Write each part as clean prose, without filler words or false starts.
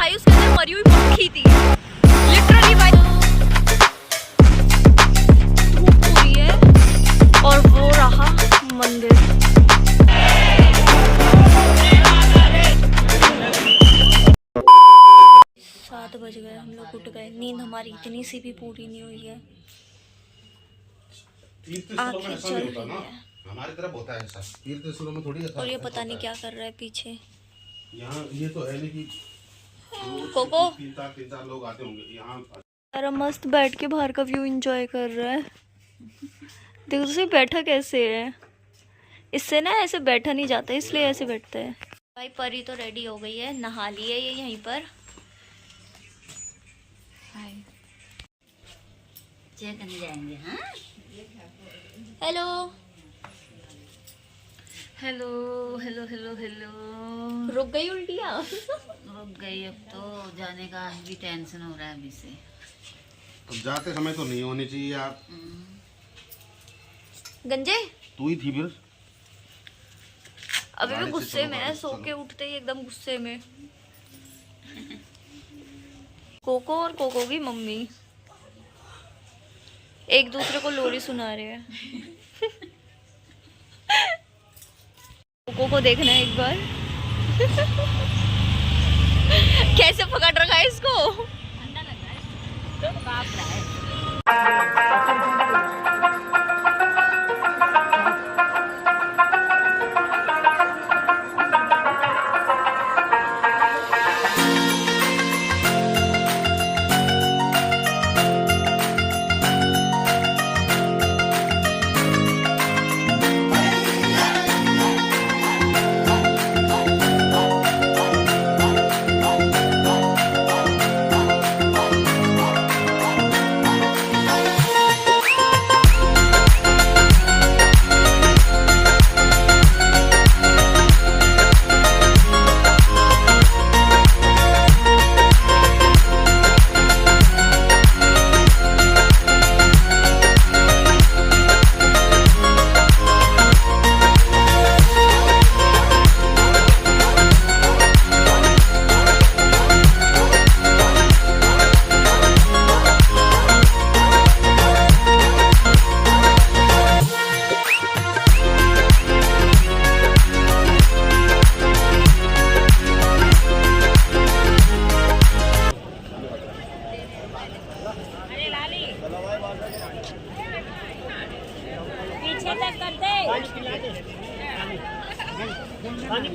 भाई उसके अंदर मरी हुई मक्खी थी लिटरली भाई। धूप पूरी है और वो रहा मंदिर। 7 बज गए, हम लोग उठ गए। नींद हमारी इतनी सी भी पूरी नहीं हुई है। आंखें चल रही है हमारी तरफ होता है ऐसा, तीर्थ स्थलों में थोड़ी। और ये पता नहीं क्या कर रहा है पीछे। यहाँ ये तो है नहीं कि कोको 3-4 लोग आते होंगे यहाँ। सारा मस्त बैठ के बाहर का व्यू एंजॉय कर रहा है। देखो तो सही बैठा कैसे है। इससे ना ऐसे बैठा नहीं जाता, इसलिए ऐसे बैठता है। भाई परी तो रेडी हो गई है, नहा ली है ये यहीं पर। चेक करने जाएंगे। हाँ hello hello hello hello hello. रुक गई उल्टियाँ? रुक गई। अब तो जाने का भी टेंशन हो रहा है अभी से। तो जाते समय तो नहीं होनी चाहिए यार। गंजे तू ही थी फिर। अभी भी गुस्से में है, सो के उठते ही एकदम गुस्से में। कोको और कोको की मम्मी एक दूसरे को लोरी सुना रहे हैं। कोको को देखना है एक बार। कैसे पकड़ रखा है इसको। ठंडा लग रहा है, कांप रहा है।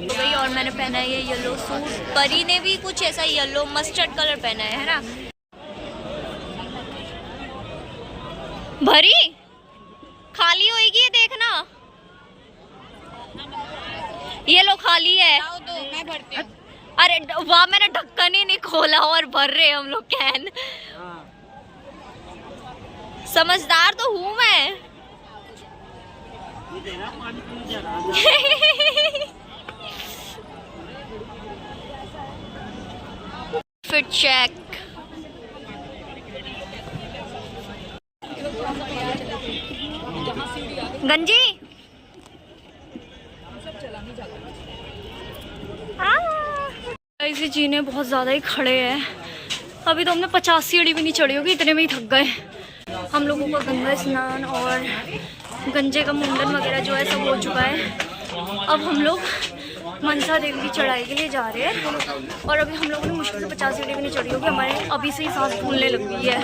गई और मैंने पहना है ये येलो सूट। परी ने भी कुछ ऐसा येलो मस्टर्ड कलर पहना है ना। भरी खाली होएगी ये देखना। ये लो खाली है। दो मैं भरती हूँ। अरे वाह, मैंने ढक्कन ही नहीं खोला और भर रहे हम लोग कैन। समझदार तो हूँ मैं। Fit check. गंजी ऐसे जीने बहुत ज्यादा ही खड़े हैं। अभी तो हमने 50 सीढ़ी भी नहीं चढ़ी होगी, इतने में ही थक गए। हम लोगों का गंगा स्नान और गंजे का मुंडन वगैरह जो है सब हो चुका है। अब हम लोग मनसा देवी की चढ़ाई के लिए जा रहे हैं और अभी हम लोगों ने मुश्किल से 50 सीढ़ी भी नहीं चढ़ी होगी। हमारे अभी से ही सांस फूलने लग गई है।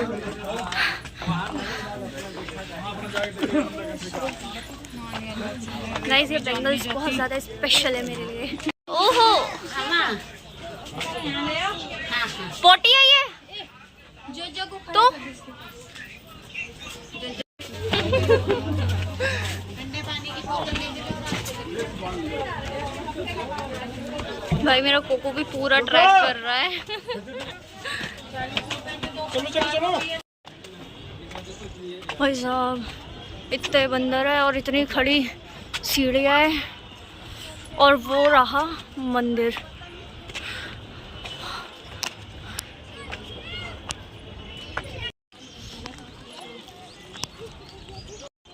गाइस ये बैंगल्स बहुत ज़्यादा स्पेशल है मेरे लिए। ओहो पोटी है ये तो। भाई मेरा कोको भी पूरा ट्रैक कर रहा है। भाई साहब इतने बंदर है और इतनी खड़ी सीढ़ियाँ है और वो रहा मंदिर।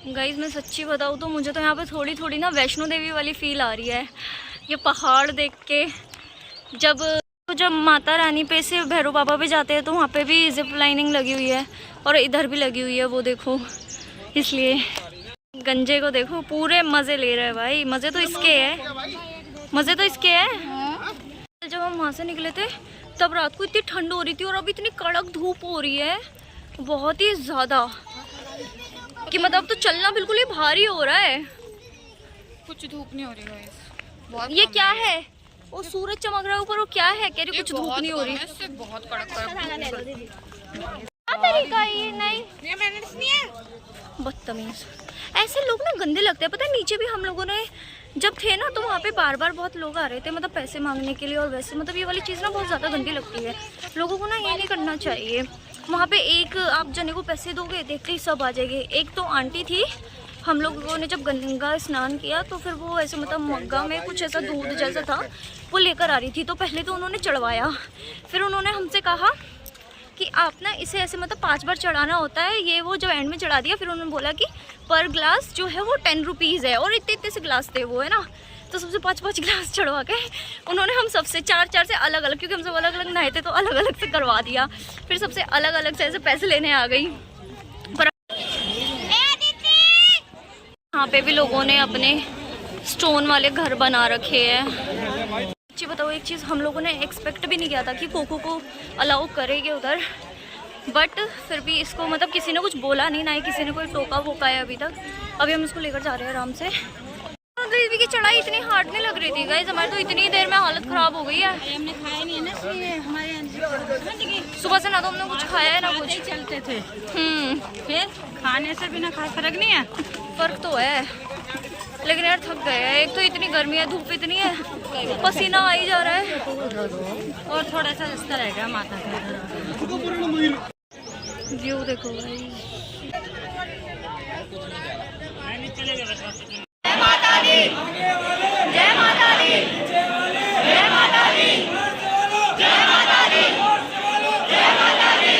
गाइस मैं सच्ची बताऊँ तो मुझे तो यहाँ पे थोड़ी थोड़ी ना वैष्णो देवी वाली फील आ रही है। ये पहाड़ देख के जब तो जब माता रानी पे से भैरव बाबा पे जाते हैं तो वहाँ पे भी जिप लाइनिंग लगी हुई है और इधर भी लगी हुई है, वो देखो। इसलिए गंजे को देखो, पूरे मज़े ले रहे हैं भाई। मज़े तो इसके है, मज़े तो इसके है। जब हम वहाँ से निकले थे तब रात को इतनी ठंड हो रही थी और अब इतनी कड़क धूप हो रही है, बहुत ही ज़्यादा, कि मतलब तो चलना बिल्कुल ही भारी हो रहा है। कुछ धूप नहीं हो रही है। ये क्या है? वो सूरज चमक रहा है ऊपर, वो क्या है? कह रही कुछ धूप नहीं हो रही। इससे बहुत कड़क तरीका ये नहीं, ये मैंने नहीं है। बदतमीज। ऐसे लोग ना गंदे लगते हैं। पता है नीचे भी हम लोगों ने जब थे ना तो वहाँ पे बार बार बहुत लोग आ रहे थे, मतलब पैसे मांगने के लिए। और वैसे मतलब ये वाली चीज़ ना बहुत ज़्यादा गंदी लगती है। लोगों को ना ये नहीं करना चाहिए। वहाँ पे एक आप जने को पैसे दोगे देखते ही सब आ जाएंगे। एक तो आंटी थी, हम लोगों ने जब गंगा स्नान किया तो फिर वो ऐसे मतलब मग्गा में कुछ ऐसा दूध जैसा था वो लेकर आ रही थी। तो पहले तो उन्होंने चढ़वाया, फिर उन्होंने हमसे कहा कि आप ना इसे ऐसे मतलब 5 बार चढ़ाना होता है। ये वो जब एंड में चढ़ा दिया, फिर उन्होंने बोला कि पर ग्लास जो है वो 10 रुपीज़ है। और इतने इतने से ग्लास थे वो, है ना। तो सबसे 5-5 ग्लास चढ़वा के उन्होंने हम सबसे 4-4 से अलग अलग, क्योंकि हम सब अलग अलग नहाए थे तो अलग अलग से करवा दिया। फिर सबसे अलग अलग से ऐसे पैसे लेने आ गई। पर यहाँ पे भी लोगों ने अपने स्टोन वाले घर बना रखे हैं। जी बताओ एक चीज़, हम लोगों ने एक्सपेक्ट भी नहीं किया था कि कोको को अलाउ करेंगे उधर, बट फिर भी इसको मतलब किसी ने कुछ बोला नहीं, ना ही किसी ने कोई टोका वोका है अभी तक। अभी हम इसको लेकर जा रहे हैं आराम से। देवी की चढ़ाई इतनी हार्ड नहीं लग रही थी गाइस, हमारी तो इतनी देर में हालत ख़राब हो गई है। हमने खाया नहीं है ना, इसलिए हमारे सुबह से ना तो हमने कुछ खाया है ना कुछ। चलते थे, फिर खाने से बिना खाए फर्क नहीं है। फ़र्क तो है, लेकिन यार थक गए हैं। एक तो इतनी गर्मी है, धूप इतनी है, पसीना आ ही जा रहा है। और थोड़ा सा रास्ता रहेगा माता का। व्यू देखो भाई। जय माता दी, जय माता दी, जय माता दी, जय माता दी, जय माता दी,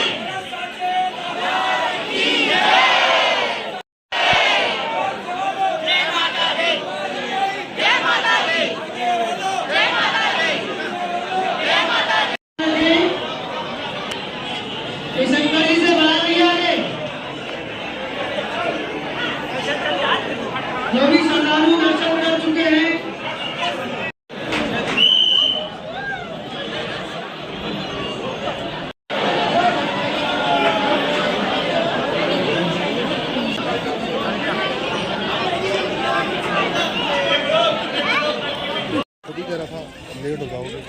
जो भी श्रद्धालु दर्शन कर चुके हैं, लेट हो जाओगे।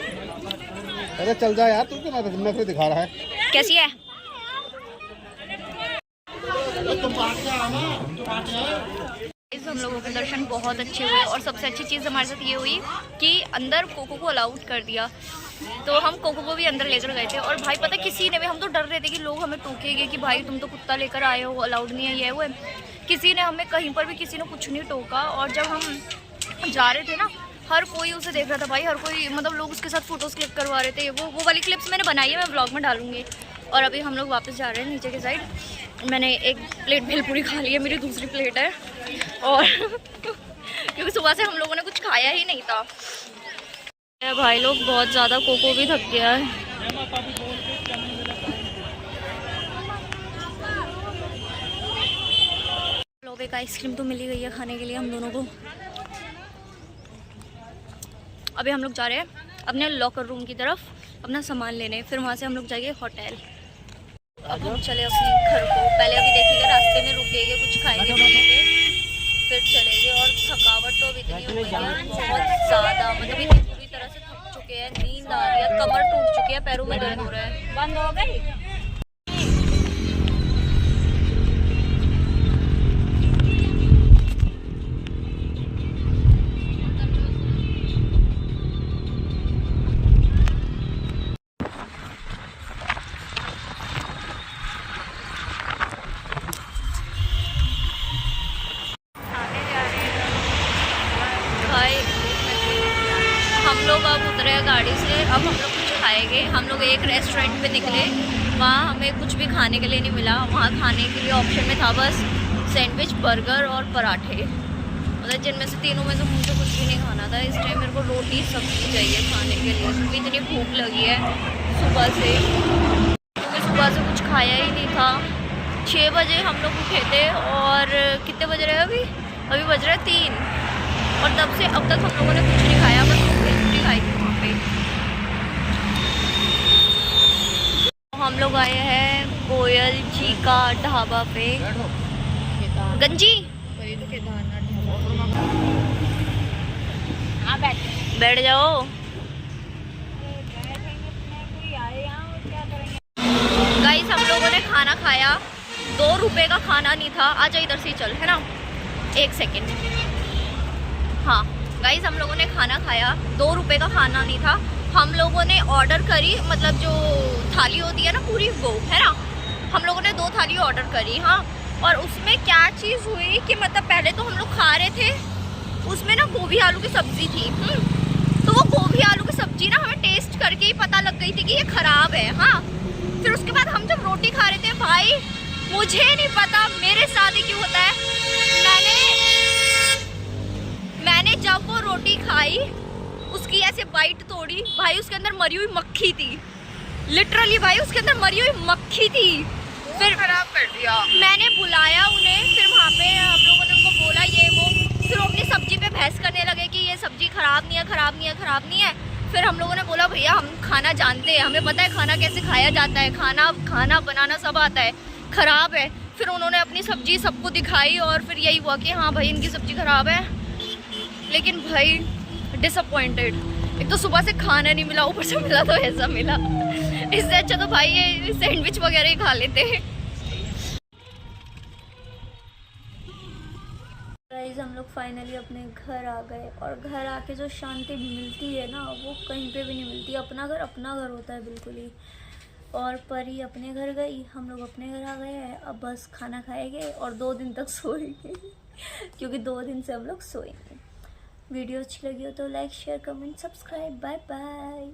अरे चल जा यार, तू क्यों नखरे दिखा रहा है? कैसी है? हम लोगों के दर्शन बहुत अच्छे हुए और सबसे अच्छी चीज़ हमारे साथ ये हुई कि अंदर कोको को अलाउड कर दिया। तो हम कोको को भी अंदर लेकर गए थे। और भाई पता किसी ने भी, हम तो डर रहे थे कि लोग हमें टोकेंगे कि भाई तुम तो कुत्ता लेकर आए हो, अलाउड नहीं है ये वो है। किसी ने हमें कहीं पर भी किसी ने कुछ नहीं टोका। और जब हम जा रहे थे ना, हर कोई उसे देख रहा था भाई, हर कोई मतलब लोग उसके साथ फ़ोटोज़ क्लिक करवा रहे थे। वो वाली क्लिप्स मैंने बनाई है, मैं व्लॉग में डालूंगी। और अभी हम लोग वापस जा रहे हैं नीचे के साइड। मैंने एक प्लेट भेलपूरी खा ली है, मेरी दूसरी प्लेट है। और क्योंकि सुबह से हम लोगों ने कुछ खाया ही नहीं था। भाई लोग बहुत ज़्यादा, कोको भी थक गया है। लोग एक आइसक्रीम तो मिल ही गई है खाने के लिए हम दोनों को। अभी हम लोग जा रहे हैं अपने लॉकर रूम की तरफ अपना सामान लेने, फिर वहाँ से हम लोग जाएंगे होटल। अब हम चले अपने घर को। पहले अभी देखिएगा रास्ते में रुकेंगे, कुछ खाएंगे पिएंगे, फिर चलेंगे। और थकावट तो अभी इतनी हो गई है बहुत ज़्यादा, मतलब इतनी पूरी तरह से थक चुके हैं, नींद आ रही है, कमर टूट चुकी है, पैरों में दर्द हो रहा है। बंद हो गई। हम लोग अब उतरे गाड़ी से, अब हम लोग कुछ खाएंगे। हम लोग एक रेस्टोरेंट पे निकले, वहाँ हमें कुछ भी खाने के लिए नहीं मिला। वहाँ खाने के लिए ऑप्शन में था बस सैंडविच, बर्गर और पराठे। मतलब जिनमें से तीनों में से मुझे कुछ भी नहीं खाना था। इस टाइम मेरे को रोटी सब्जी चाहिए खाने के लिए, क्योंकि इतनी भूख लगी है सुबह से, क्योंकि सुबह से कुछ खाया ही नहीं था। 6 बजे हम लोग उठे थे और कितने बज रहे हैं अभी? अभी बज रहे 3, और तब से अब तक हम लोगों ने कुछ नहीं खाया, बस रोटी खाई थी वहाँ पे। हम लोग आए हैं गोयल जी का ढाबा पे। गंजी बैठ जाओ। गाइस हम लोगों ने खाना खाया, 2 रुपए का खाना नहीं था। आजा इधर से चल, है ना, 1 सेकेंड। हाँ गाइस हम लोगों ने खाना खाया, 2 रुपए का खाना नहीं था। हम लोगों ने ऑर्डर करी, मतलब जो थाली होती है ना पूरी, वो है ना, हम लोगों ने 2 थाली ऑर्डर करी। हाँ, और उसमें क्या चीज़ हुई कि मतलब पहले तो हम लोग खा रहे थे, उसमें ना गोभी आलू की सब्ज़ी थी। तो वो गोभी आलू की सब्ज़ी ना हमें टेस्ट करके ही पता लग गई थी कि ये ख़राब है। हाँ, फिर उसके बाद हम जब रोटी खा रहे थे, भाई मुझे नहीं पता मेरे साथ ही क्यों होता है, मैंने जब वो रोटी खाई, उसकी ऐसे बाइट तोड़ी, भाई उसके अंदर मरी हुई मक्खी थी। लिटरली भाई उसके अंदर मरी हुई मक्खी थी। फिर खराब कर दिया। मैंने बुलाया उन्हें, फिर वहाँ पे हम लोगों ने उनको बोला ये वो, फिर वो अपनी सब्जी पे बहस करने लगे कि ये सब्जी खराब नहीं है, खराब नहीं है, खराब नहीं है। फिर हम लोगों ने बोला भैया हम खाना जानते हैं, हमें पता है खाना कैसे खाया जाता है, खाना बनाना सब आता है, खराब है। फिर उन्होंने अपनी सब्जी सबको दिखाई और फिर यही हुआ कि हाँ भाई इनकी सब्जी खराब है। लेकिन भाई डिसअपॉइंटेड, एक तो सुबह से खाना नहीं मिला, ऊपर से मिला तो ऐसा मिला। इससे अच्छा तो भाई ये सैंडविच वगैरह ही खा लेते हैं। गाइस हम लोग फाइनली अपने घर आ गए, और घर आके जो शांति मिलती है ना वो कहीं पे भी नहीं मिलती। अपना घर होता है बिल्कुल ही। और परी अपने घर गई, हम लोग अपने घर आ गए हैं। अब बस खाना खाएंगे और 2 दिन तक सोएंगे क्योंकि 2 दिन से हम लोग सोएंगे। वीडियो अच्छी लगी हो तो like share comment subscribe. Bye bye.